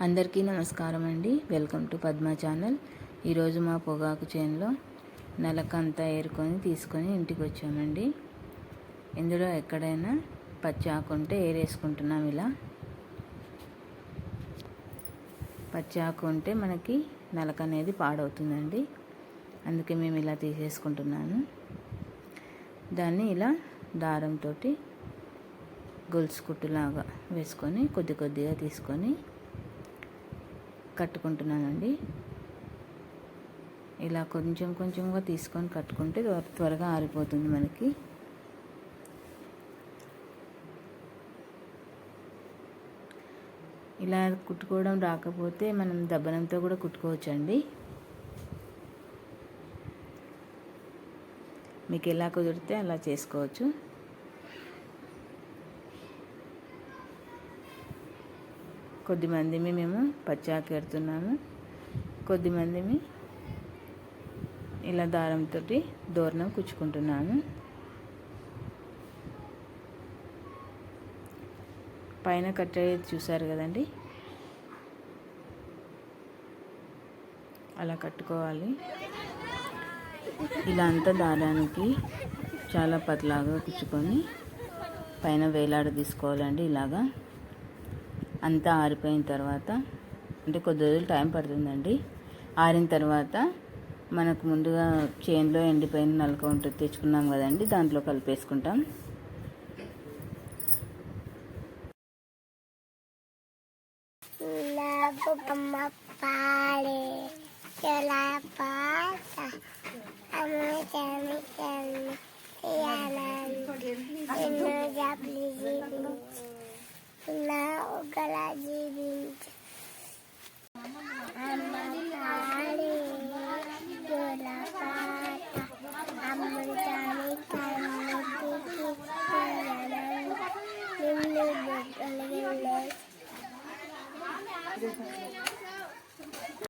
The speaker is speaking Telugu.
అందరికీ నమస్కారం అండి. Welcome to Padma channel. ఈరోజు మా పొగాకు చేనులో నలకంతా ఏరుకొని తీసుకొని ఇంటికి వచ్చామండి. ఇందులో ఎక్కడైనా పచ్చి ఆకు ఉంటే ఏరేసుకుంటున్నాం. ఇలా పచ్చి ఆకు ఉంటే మనకి నలక అనేది పాడవుతుందండి. అందుకే మేము ఇలా తీసేసుకుంటున్నాను. దాన్ని ఇలా దారంతో గొలుసు కుట్టులాగా వేసుకొని కొద్ది కొద్దిగా తీసుకొని కట్టుకుంటున్నానండి. ఇలా కొంచెం కొంచెంగా తీసుకొని కట్టుకుంటే త్వరగా ఆరిపోతుంది మనకి. ఇలా కుట్టుకోవడం రాకపోతే మనం దబ్బనంతో కూడా కుట్టుకోవచ్చండి. మీకు ఎలా కుదిరితే అలా చేసుకోవచ్చు. కొద్దిమందిమి మేము పచ్చాకు ఎడుతున్నాము, కొద్దిమందిమి ఇలా దారంతో దూరణం కుచ్చుకుంటున్నాను. పైన కట్టేది చూసారు కదండి, అలా కట్టుకోవాలి. ఇలా అంతా దారానికి చాలా పతలాగా కుచ్చుకొని పైన వేలాడ తీసుకోవాలండి. ఇలాగా అంతా ఆరిపోయిన తర్వాత, అంటే కొద్ది రోజులు టైం పడుతుందండి. ఆరిన తర్వాత మనకు ముందుగా చేనులో ఎండిపోయిన నలక ఉంటుంది తెచ్చుకున్నాం కదండి, దాంట్లో కలిపేసుకుంటాం.